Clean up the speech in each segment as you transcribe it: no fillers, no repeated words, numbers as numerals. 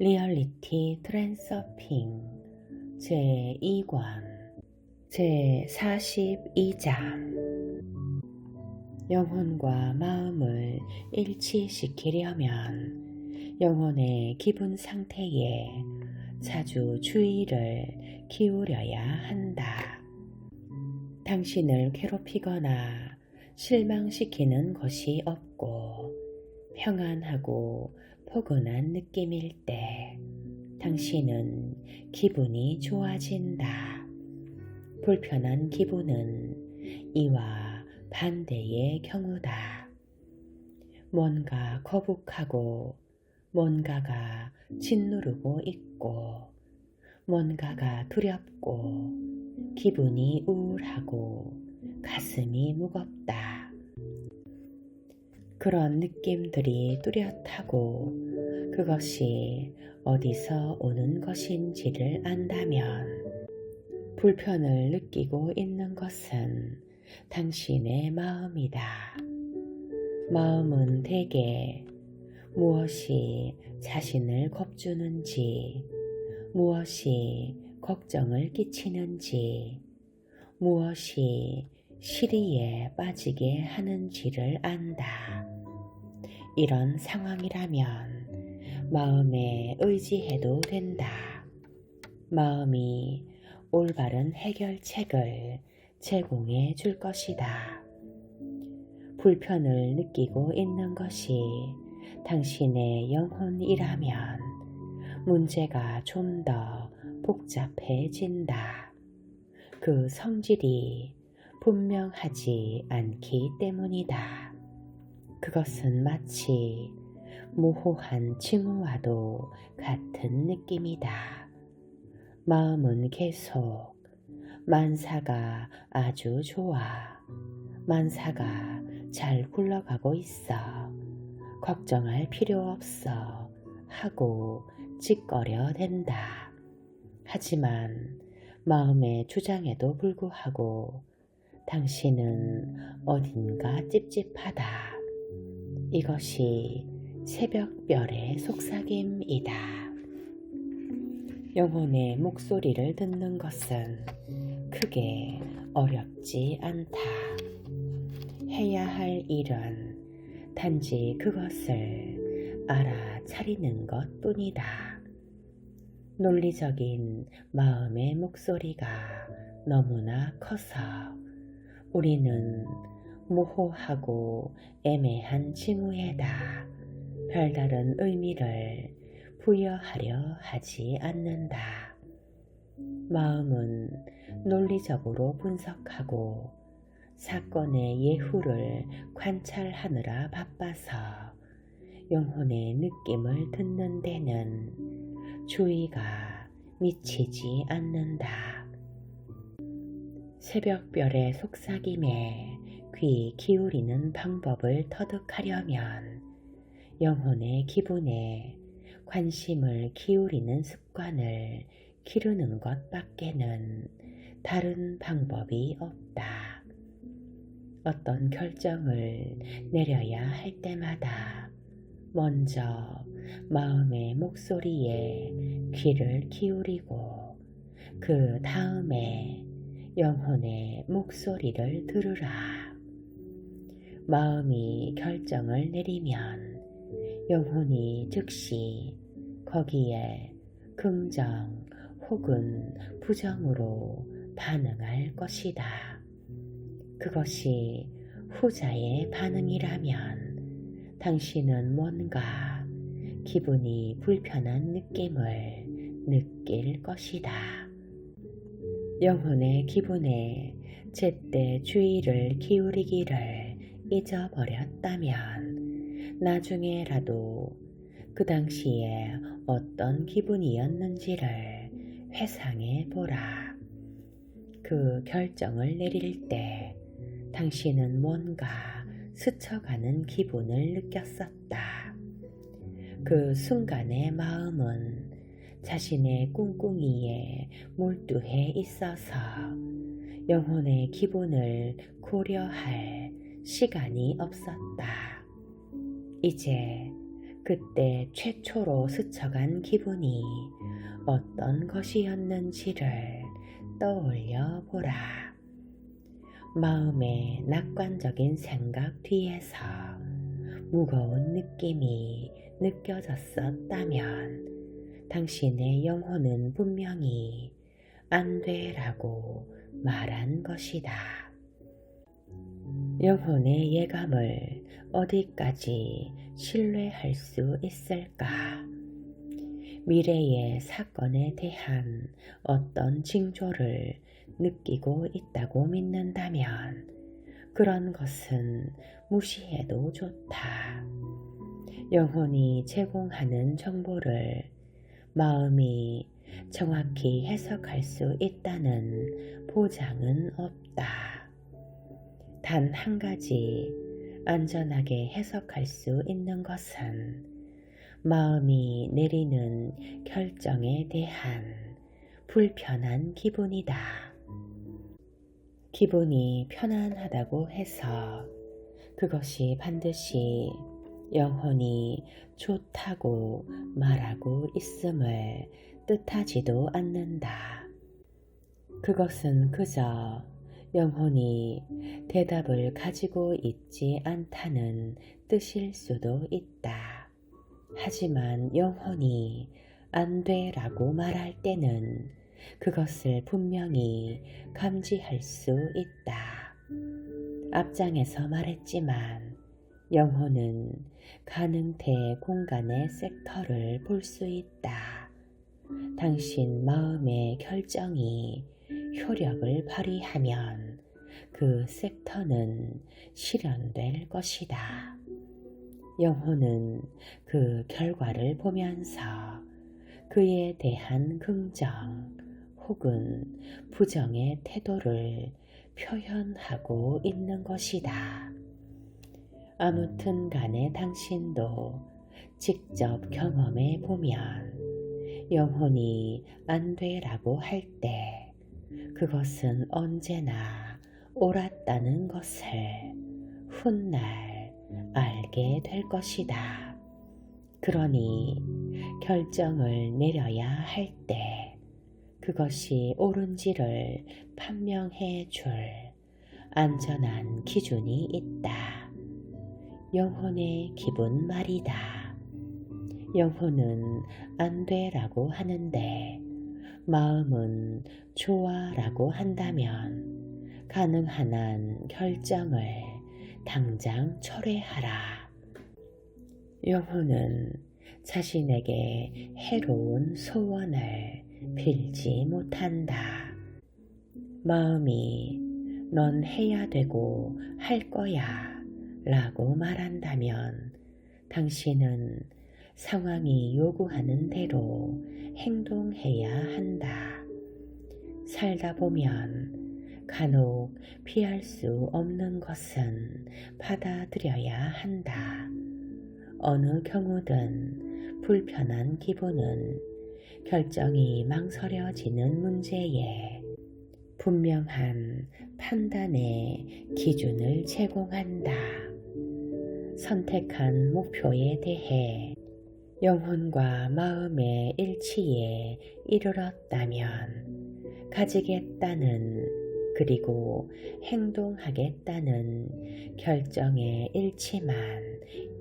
리얼리티 트랜서핑 제2권 제42장 영혼과 마음을 일치시키려면 영혼의 기분 상태에 자주 주의를 기울여야 한다. 당신을 괴롭히거나 실망시키는 것이 없고 평안하고 포근한 느낌일 때 당신은 기분이 좋아진다. 불편한 기분은 이와 반대의 경우다. 뭔가 거북하고 뭔가가 짓누르고 있고 뭔가가 두렵고 기분이 우울하고 가슴이 무겁다. 그런 느낌들이 뚜렷하고 그것이 어디서 오는 것인지를 안다면 불편을 느끼고 있는 것은 당신의 마음이다. 마음은 대개 무엇이 자신을 겁주는지, 무엇이 걱정을 끼치는지, 무엇이 시리에 빠지게 하는지를 안다. 이런 상황이라면 마음에 의지해도 된다. 마음이 올바른 해결책을 제공해 줄 것이다. 불편을 느끼고 있는 것이 당신의 영혼이라면 문제가 좀 더 복잡해진다. 그 성질이 분명하지 않기 때문이다. 그것은 마치 모호한 징후와도 같은 느낌이다. 마음은 계속 만사가 아주 좋아. 만사가 잘 굴러가고 있어. 걱정할 필요 없어. 하고 찌꺼려 댄다. 하지만 마음의 주장에도 불구하고 당신은 어딘가 찝찝하다. 이것이 새벽별의 속삭임이다. 영혼의 목소리를 듣는 것은 크게 어렵지 않다. 해야 할 일은 단지 그것을 알아차리는 것뿐이다. 논리적인 마음의 목소리가 너무나 커서 우리는 모호하고 애매한 징후에다 별다른 의미를 부여하려 하지 않는다. 마음은 논리적으로 분석하고 사건의 예후를 관찰하느라 바빠서 영혼의 느낌을 듣는 데는 주의가 미치지 않는다. 새벽별의 속삭임에 귀 기울이는 방법을 터득하려면 영혼의 기분에 관심을 기울이는 습관을 기르는 것밖에는 다른 방법이 없다. 어떤 결정을 내려야 할 때마다 먼저 마음의 목소리에 귀를 기울이고 그 다음에 영혼의 목소리를 들으라. 마음이 결정을 내리면 영혼이 즉시 거기에 긍정 혹은 부정으로 반응할 것이다. 그것이 후자의 반응이라면 당신은 뭔가 기분이 불편한 느낌을 느낄 것이다. 영혼의 기분에 제때 주의를 기울이기를 잊어버렸다면 나중에라도 그 당시에 어떤 기분이었는지를 회상해 보라. 그 결정을 내릴 때 당신은 뭔가 스쳐가는 기분을 느꼈었다. 그 순간의 마음은 자신의 꿍꿍이에 몰두해 있어서 영혼의 기분을 고려할 시간이 없었다. 이제 그때 최초로 스쳐간 기분이 어떤 것이었는지를 떠올려 보라. 마음의 낙관적인 생각 뒤에서 무거운 느낌이 느껴졌었다면 당신의 영혼은 분명히 안 돼라고 말한 것이다. 영혼의 예감을 어디까지 신뢰할 수 있을까? 미래의 사건에 대한 어떤 징조를 느끼고 있다고 믿는다면 그런 것은 무시해도 좋다. 영혼이 제공하는 정보를 마음이 정확히 해석할 수 있다는 보장은 없다. 단 한 가지 안전하게 해석할 수 있는 것은 마음이 내리는 결정에 대한 불편한 기분이다. 기분이 편안하다고 해서 그것이 반드시 영혼이 좋다고 말하고 있음을 뜻하지도 않는다. 그것은 그저 영혼이 대답을 가지고 있지 않다는 뜻일 수도 있다. 하지만 영혼이 안 돼라고 말할 때는 그것을 분명히 감지할 수 있다. 앞장에서 말했지만 영혼은 가능태 공간의 섹터를 볼 수 있다. 당신 마음의 결정이 효력을 발휘하면 그 섹터는 실현될 것이다. 영혼은 그 결과를 보면서 그에 대한 긍정 혹은 부정의 태도를 표현하고 있는 것이다. 아무튼 간에 당신도 직접 경험해 보면 영혼이 안 돼라고 할 때 그것은 언제나 옳았다는 것을 훗날 알게 될 것이다. 그러니 결정을 내려야 할 때 그것이 옳은지를 판명해 줄 안전한 기준이 있다. 영혼의 기분 말이다. 영혼은 안 돼라고 하는데 마음은 좋아라고 한다면 가능한 한 결정을 당장 철회하라. 영혼은 자신에게 해로운 소원을 빌지 못한다. 마음이 넌 해야 되고 할 거야 라고 말한다면 당신은 상황이 요구하는 대로 행동해야 한다. 살다 보면 간혹 피할 수 없는 것은 받아들여야 한다. 어느 경우든 불편한 기분은 결정이 망설여지는 문제에 분명한 판단의 기준을 제공한다. 선택한 목표에 대해 영혼과 마음의 일치에 이르렀다면 가지겠다는 그리고 행동하겠다는 결정의 일치만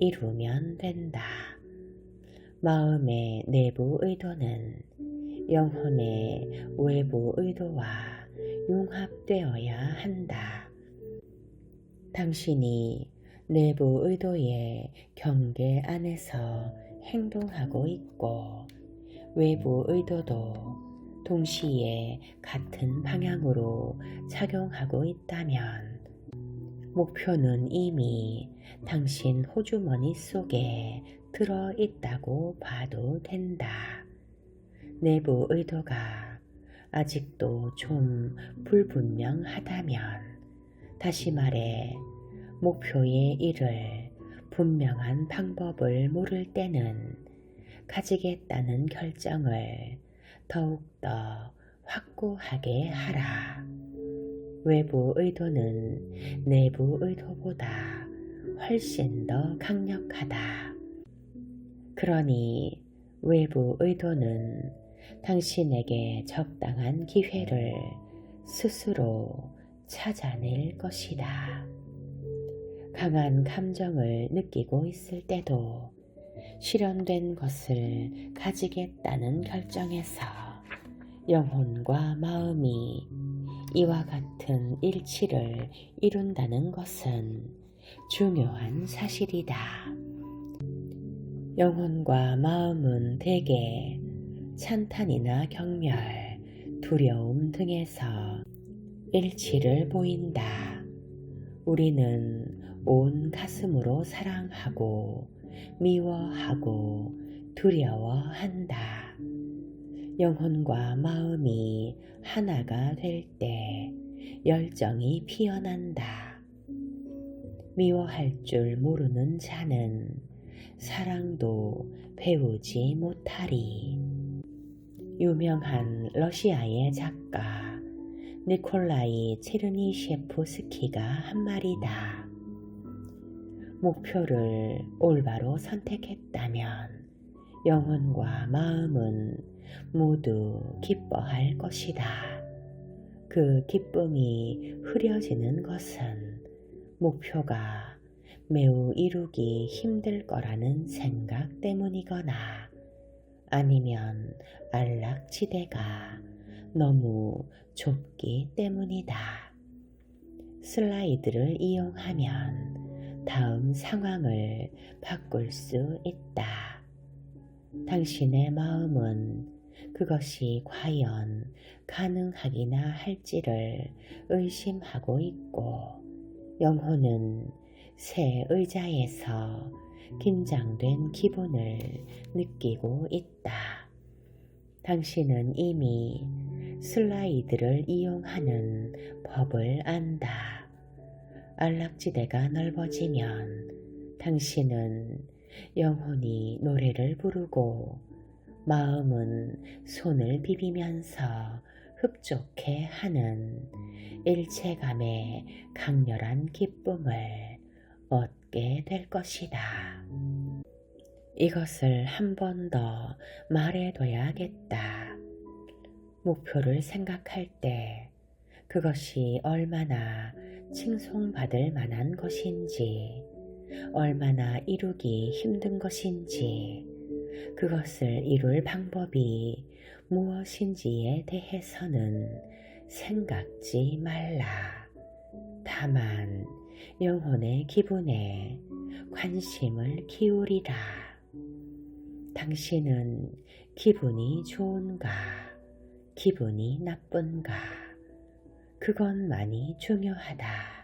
이루면 된다. 마음의 내부 의도는 영혼의 외부 의도와 융합되어야 한다. 당신이 내부 의도의 경계 안에서 행동하고 있고 외부 의도도 동시에 같은 방향으로 작용하고 있다면 목표는 이미 당신 호주머니 속에 들어있다고 봐도 된다. 내부 의도가 아직도 좀 불분명하다면, 다시 말해 목표에 이를 분명한 방법을 모를 때는 가지겠다는 결정을 더욱더 확고하게 하라. 외부 의도는 내부 의도보다 훨씬 더 강력하다. 그러니 외부 의도는 당신에게 적당한 기회를 스스로 찾아낼 것이다. 강한 감정을 느끼고 있을 때도 실현된 것을 가지겠다는 결정에서 영혼과 마음이 이와 같은 일치를 이룬다는 것은 중요한 사실이다. 영혼과 마음은 대개 찬탄이나 경멸, 두려움 등에서 일치를 보인다. 우리는 온 가슴으로 사랑하고 미워하고 두려워한다. 영혼과 마음이 하나가 될 때 열정이 피어난다. 미워할 줄 모르는 자는 사랑도 배우지 못하리. 유명한 러시아의 작가 니콜라이 체르니셰프스키가 한 말이다. 목표를 올바로 선택했다면 영혼과 마음은 모두 기뻐할 것이다. 그 기쁨이 흐려지는 것은 목표가 매우 이루기 힘들 거라는 생각 때문이거나 아니면 안락지대가 너무 좁기 때문이다. 슬라이드를 이용하면 다음 상황을 바꿀 수 있다. 당신의 마음은 그것이 과연 가능하기나 할지를 의심하고 있고 영혼은 새 의자에서 긴장된 기분을 느끼고 있다. 당신은 이미 슬라이드를 이용하는 법을 안다. 안락지대가 넓어지면 당신은 영혼이 노래를 부르고 마음은 손을 비비면서 흡족해 하는 일체감의 강렬한 기쁨을 얻게 될 것이다. 이것을 한 번 더 말해둬야겠다. 목표를 생각할 때 그것이 얼마나 칭송받을 만한 것인지, 얼마나 이루기 힘든 것인지, 그것을 이룰 방법이 무엇인지에 대해서는 생각지 말라. 다만 영혼의 기분에 관심을 기울이라. 당신은 기분이 좋은가, 기분이 나쁜가, 그것만이 중요하다.